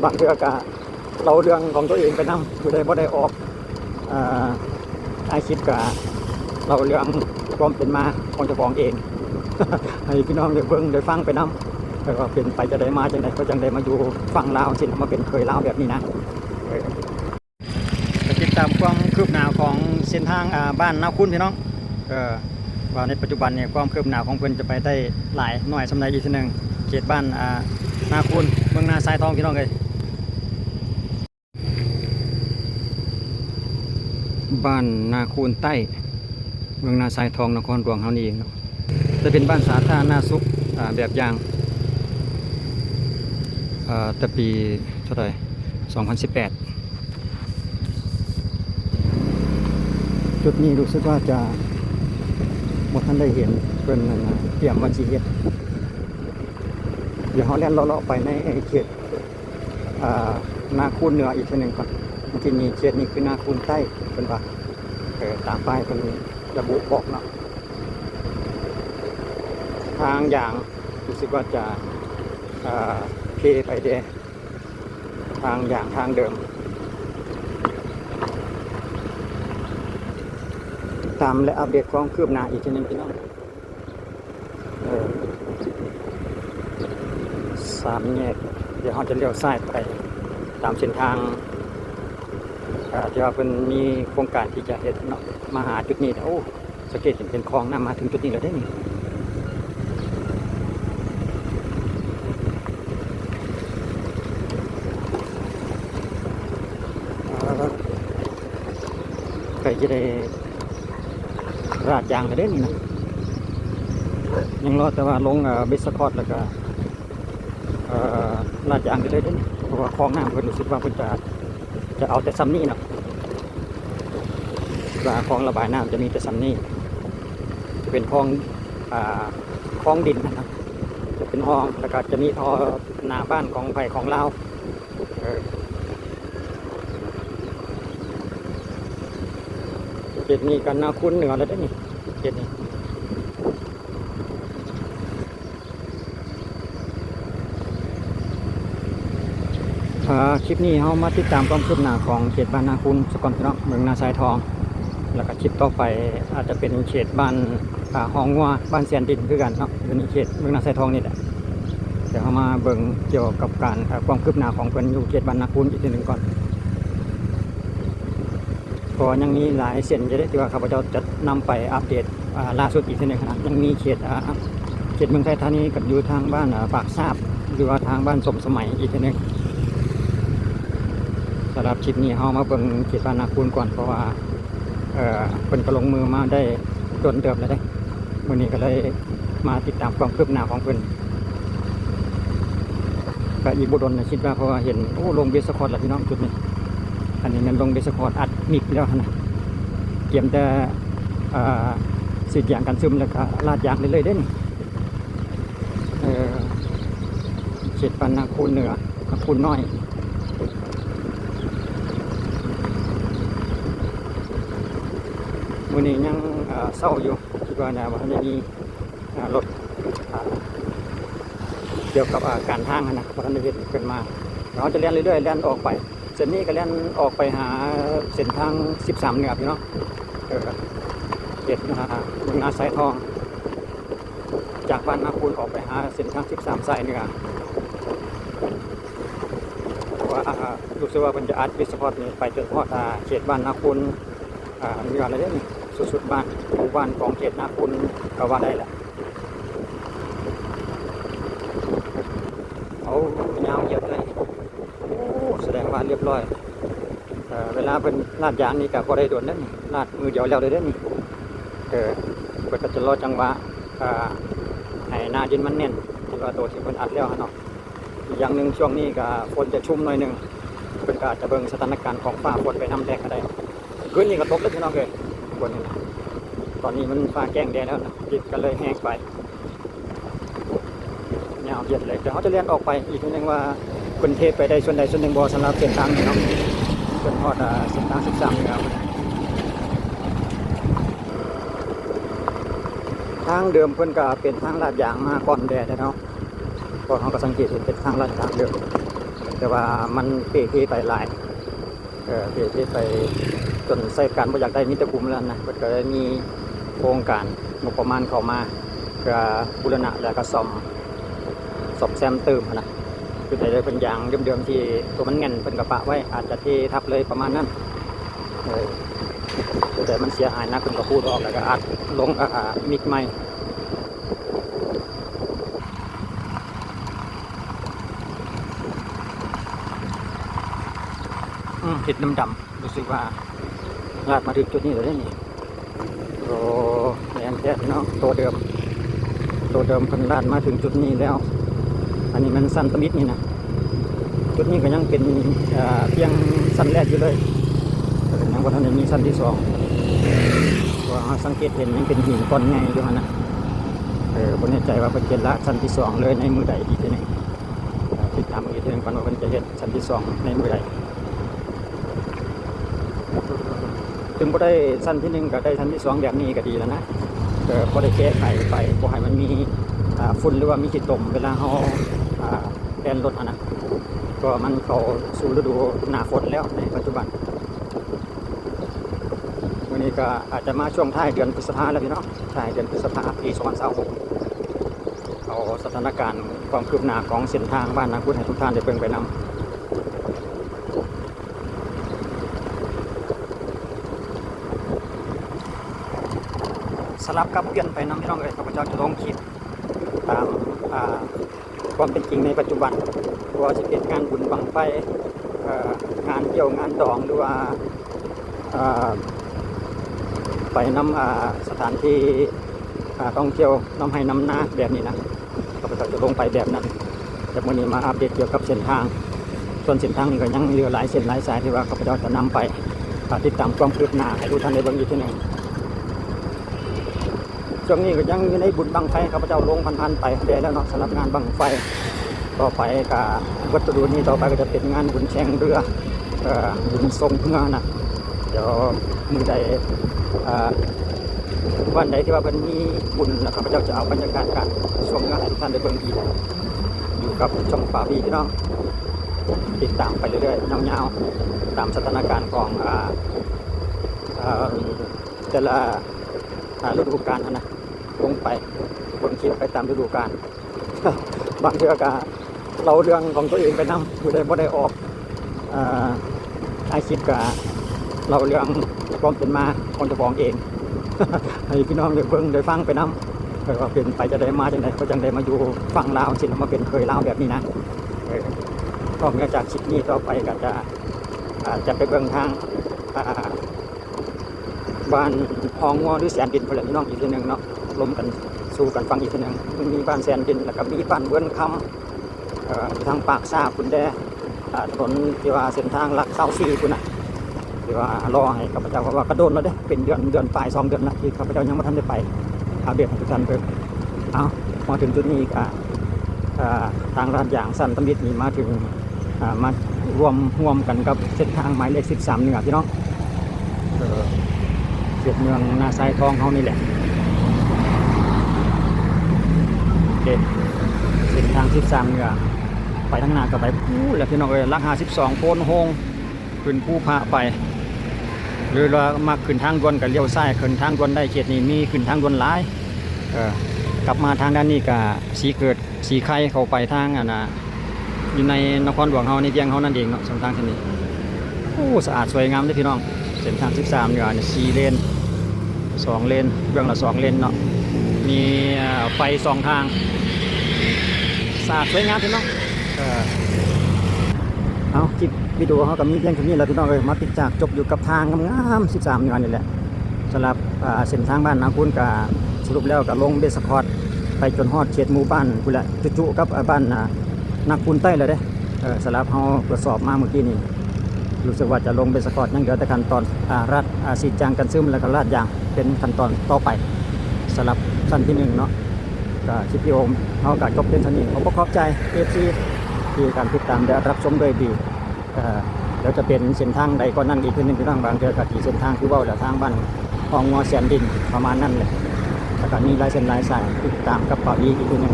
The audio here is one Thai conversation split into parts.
บางเทื่อก็เราเรื่องของตัวเองไปนำอยู่ได้บ่ได้ออกไอคลิปกับเราเรื่องความเป็นมาของเจ้าของเอง ให้พี่น้องได้เบิ่งได้ฟังไปนำแล้วก็เป็นไปจะได้มาจังได๋ก็จังได้มาอยู่ฟังลาวสิมาเป็นเคยลาวแบบนี้นะก็ติดตามความคืบหน้าของเส้นทางบ้านนาคุณพี่น้องว่าในปัจจุบันเนี่ยความคืบหน้าของเพิ่นจะไปได้หลายหน่อยสำหรับอีกทีนึงเขตบ้านนาคุณเมืองนาทรายทองพี่น้องเลยบ้านนาคูนใต้เมืองนาทรายทองนครหลวงเฮานี่เองจะเป็นบ้านสาธารณสุขแบบอย่างแต่ปีเท่าไหร่2018จุดนี้รู้สึกว่าจะบ่ทันได้เห็นเพิ่นเตรียมวันสิเฮ็ดเดี๋ยวเฮาแล่นเลาะๆไปในเขตนาคูนเหนืออีกทีนึงก่อนที่นี่เขตนี้คือนาคูนใต้เพิ่นว่าตามป้ายเพิ่นระบุบอกเนาะทางอย่างรู้สึกว่าจะเพไปเด้ทางอย่างทางเดิมตามและอัปเดตความคืบหน้าอีกทีนึงพี่น้อง3 แยกเดี๋ยวเราจะเลี้ยวซ้ายไปตามเส้นทางที่ว่าเพิ่นมีโครงการที่จะเฮ็ดเนาะมาหาจุดนี้โอ้สังเกตเห็นเป็นคลองน้ำมาถึงจุดนี้แล้วได้นี่ใครจะได้ราดยางไปได้นี่นะยังรอแต่ว่าลงเบสคอร์ดแล้วก็ราดยางไปได้นี่เพราะว่าคลองน้ำเพิ่นรู้สึกว่าเพิ่นจะเอาแต่ซ้ำนี่เนาะว่าคลองระบายน้ำจะมีแต่ซ้ำนี่จะเป็นคลองดินนะครับจะเป็นห้องแล้วก็จะมีท่อหน้าบ้านของไผ่ของเราเขตนี้กันนาคุณเหนือแล้วได้นี่เขตนี้คลิปนี้เรามาติดตามความคืบหน้าของเขตบ้านนาคุณสกลพี่น้องเมืองนาทรายทองแล้วก็คลิปต่อไปอาจจะเป็นเขตบ้านหองงัวบ้านเสียนดินคือกันเนาะอยู่ในเขตเมืองนาทรายทองนี่แหละเดี๋ยวเรามาเบิ่งเกี่ยวกับการความคืบหน้าของเพิ่นอยู่เขตบ้านนาคุณอีกทีหนึ่งก่อนก็ยังมีหลายเส้นจะได้ที่ว่าข้าพเจ้าจะนำไปอัปเดตล่าสุดอีกทีหนึ่งนะยังมีเขตเมืองไทยธานีกับอยู่ทางบ้านปากซาบหรือว่าทางบ้านสมสมัยอีกทีหนึ่งสำหรับคลิปนี้เรามาเบิ่งเขตบ้านนาคุณก่อนเพราะว่าเพิ่นก็ลงมือมาได้จนเติบแล้วได้วันนี้ก็เลยมาติดตามความคืบหน้าของเพิ่นก็อีกบุดลนะคิดว่าเพราะว่าเห็นโอ้ลงเบสคอร์ดแล้วพี่น้องจุดนี้อันนี้มันลงเบสคอร์ดอัดมิกแล้วนะเกี่ยมแต่สีดยางกันซึมแล้วก็ลาดยางเลยได้นี่เขตบ้านนาคุณเหนือนาคุณน้อยวันนี้ยังเศร้าอยู่คิดว่านะว่าจะมีรถเกี่ยวกับการทางนะเพราะท่านได้เห็นเกินมาเราจะเลี้ยนเรื่อยๆเลี้ยนออกไปเส้นนี้ก็เลี้ยนออกไปหาเส้นทาง13เหนือพี่น้องเขตเมืองนาทรายทองจากบ้านนาคุณออกไปหาเส้นทาง13สายเหนือว่ารู้สึกว่ามันจะอัดวิสปอร์ตนี่ไปจนพอดเขตบ้านนาคุณมีอะไรได้นี่สุดๆบ้านหมู่บ้านของเขตนาคุณก็ว่าได้แหละเอายาวเหยียบเลยโอ้แสดงว่าเรียบร้อยเวลาเป็นลาดยางนี่ก็พอได้โดนนั่นลาดมือเดียวแล้วเลยได้นี่ก็จะรอจังหวะให้หน้าดินมันแน่นที่ว่าตัวที่เพิ่นอัดแล้วเนาะอีกอย่างหนึ่งช่วงนี้ก็ฝนจะชุ่มหน่อยหนึ่งเพิ่นก็อาจจะเบิ่งสถานการณ์ของฟ้าฝนไปน้ำแดงก็ได้คืนนี้ก็ตกแล้วพี่น้องเลยฝนตอนนี้มันฟ้าแกล้งแดงแล้วนะดินก็เลยแห้งไปยาวเหยียดเลยเดี๋ยวเขาจะเลี้ยนออกไปอีกนิดนึงว่าคนเทพไปได้ส่วนใดส่วนหนึ่งบ่สำหรับเส้นทางนี้เนาะเป็นฮอดเส้นทาง13นี่ครับทางเดิมเพิ่นก็เป็นทางลาดยางมาก่อนแดดเนาะก่อนเขาก็สังเกตเห็นเป็นทางลาดยางเดิม แต่ว่ามันเปไปหลายเปไปจนใส่การบ่อยากได้มิตรภูมิแล้วนะเพิ่นก็ได้มีโครงการงบประมาณเข้ามาก็บูรณะแล้วก็ซ่อมแซมเติมนะคือได้เป็นอย่างเดิมๆที่ตัวมันเงินเพิ่นก็ปะไว้อาจจะเททับเลยประมาณนั้นแต่มันเสียหายนะเพิ่นก็พูดออกแล้วก็อัดลงมิกใหม่เห็ดดำๆรู้สึกว่าลาดมาถึงจุดนี้แล้วนี่โอ้แอนแท้เนาะตัวเดิมเพิ่นลาดมาถึงจุดนี้แล้วอันนี้มันสั้นตมิดนี่นะจุดนี้ก็ยังเป็นเพียงสั้นแรกอยู่เลยยังว่าท่านมีสั้นที่สองว่าสังเกตเห็นยังเป็นหินก้อนใหญ่อยู่นะผมแน่ใจว่าเป็นเกณฑ์ละชั้นที่สองเลยในมือใดอีกทีนึงติดตามอีกทีนึงก่อนว่าเป็นจะเห็นชั้นที่สองในมือใดถึงก็ได้ชั้นที่หนึ่งก็ได้ชั้นที่สองแบบนี้ก็ดีแล้วนะพอได้แก้ไขไปพอให้มันมีฝุ่นหรือว่ามีขี้ตมเวลาเขาแล่นรถนะก็มันเข้าสู่ฤดูหน้าฝนแล้วในปัจจุบันวันนี้ก็อาจจะมาช่วงท้ายเดือนพฤษภาแล้วพี่น้องท้ายเดือนพฤษภาปี2026เอาสถานการณ์ความคืบหน้าของเส้นทางบ้านนาพุทธให้ทุกท่านได้เบิ่งไปนำสลับกับเปลี่ยนไปน้ำพี่น้องเลยข้าพเจ้าจะลงคลิปตามความเป็นจริงในปัจจุบันว่าจะเป็นงานบุญบังไฟงานเกี่ยวงานดองหรือว่าไปน้ำสถานที่ท่องเที่ยวน้ำให้น้ำนาแบบนี้นะข้าพเจ้าจะลงไปแบบนั้นแต่วันนี้มาอัปเดตเกี่ยวกับเส้นทางส่วนเส้นทางนี้ก็ยังเหลือหลายเส้นหลายสายที่ว่าข้าพเจ้าจะนำไปติดตามความคืบหน้าให้ทุกท่านได้เบิ่งอีกทีหนึ่งช่วงนี้ก็ยังอยู่ในบุญบังไฟข้าพเจ้าลงพันๆไปแล้วเนาะสำหรับงานบังไฟต่อไปกับวัตถุนี้ต่อไปก็จะเป็นงานบุญแข่งเรือบุญทรงเรือนะเดี๋ยวมือใดวันใดที่ว่าเป็นมีบุญแล้วข้าพเจ้าจะเอาบรรยากาศการชมงานให้ทุกท่านได้เบิ่งอีกอยู่กับช่องป่าบีพี่น้องติดตามไปเรื่อยๆยาวๆตามสถานการณ์ของแต่ละฤดูกาลนะลงไปบนคลิปไปตามฤดูกาล บางเทื่อก็เราเรื่องของตัวเองไปนำอยู่ได้บ่ได้ออกไอคลิปกับเราเรื่องความเป็นมาของเจ้าของเอง ให้พี่น้องได้เบิ่งได้ฟังไปนำว่าเป็นไปจะได้มาจังได๋ก็จังได้มาอยู่ฟังลาวสิมาเป็นเคยลาวแบบนี้นะนอกจากคลิปนี้ต่อไปก็จะไปเบิ่งทางบ้านพองงัวหรือแสนดินพลังพี่น้องอีกทีหนึ่งเนาะล้มกันสู้กันฟังอีกทีหนึ่งมีบ้านแสนดินแล้วก็มีบ้านเบื้องคำทางปากซาคุณแดถนนที่ว่าเส้นทางลักเสาซีคุณนะที่ว่ารอให้ข้าพเจ้าเพราะว่ากระโดดแล้วเด้เป็นเดือนปลาย2 เดือนนะที่ข้าพเจ้ายังไม่ทันได้ไปเอาเบียดทุกท่านเพิ่มเอามาถึงจุดนี้ก็ทางลาดยางสั้นตำบิดนี่มาถึงมารวมกันกับเส้นทางหมายเลข13เหนือพี่น้องเขตเมืองนาไซทองเขานี่แหละเส้นทาง13เหนือไปทางหน้าก็ไปแล้วพี่น้องลัก52โพนโฮงขึ้นภูพระไปหรือว่ามาขึ้นทางด่วนกับเลี้ยวซ้ายขึ้นทางด่วนได้เขตนี้มีขึ้นทางด่วนหลายกลับมาทางด้านนี้กับสีเกิดสีไข่เข้าไปทางอยู่ในนครหลวงเฮาในเตียงเฮานั่นเองเนาะเส้นทางที่นี้โอ้สะอาดสวยงามเลยพี่น้องเส้นทาง13เนี่ย4 เลน2 เลนเบื้องละ2 เลนเนาะมีไฟ2 ทางสะอาดสวยงามพี่น้องเอาคลิปวิดีโอเขากับมีเพียงแค่นี้แหละพี่น้องเลยมาปิดจากจบอยู่กับทางงาม13เนี่ยนี่แหละสำหรับเส้นทางบ้านนาคุณกับสรุปแล้วกับลงเบสคอร์ดไปจนฮอดเขตหมู่บ้านกูแหละจุกับบ้านนาคุณใต้เลยเด้สำหรับเขาตรวจสอบมาเมื่อกี้นี่รู้สึกว่าจะลงเบสคอร์ดยังเหลือแต่ขั้นตอนรัดสีจางกันซึมแล้วก็ลาดยางเป็นขั้นตอนต่อไปสำหรับสั้นที่1เนาะก็คลิปวิดีโอเขากับจบเป็นเท่านี้ผมก็ขอบใจที่การติดตามและรับชมโดยดีแล้วจะเป็นเส้นทางใดก็นั่นอีกทีนึงที่ทางบางเจอกับที่เส้นทางที่ว่าแล้วทางบ้านพองงัวแสนดินประมาณนั้นเลย แล้วก็มีลายเส้นลายสายติดตามกับเป่าอีกทีหนึง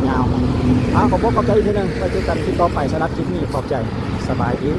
ยาวๆขอบคุณขอบใจอีกทีหนึงไปเจอกันคลิปต่อไปสำหรับคลิปนี้ขอบใจสบายดี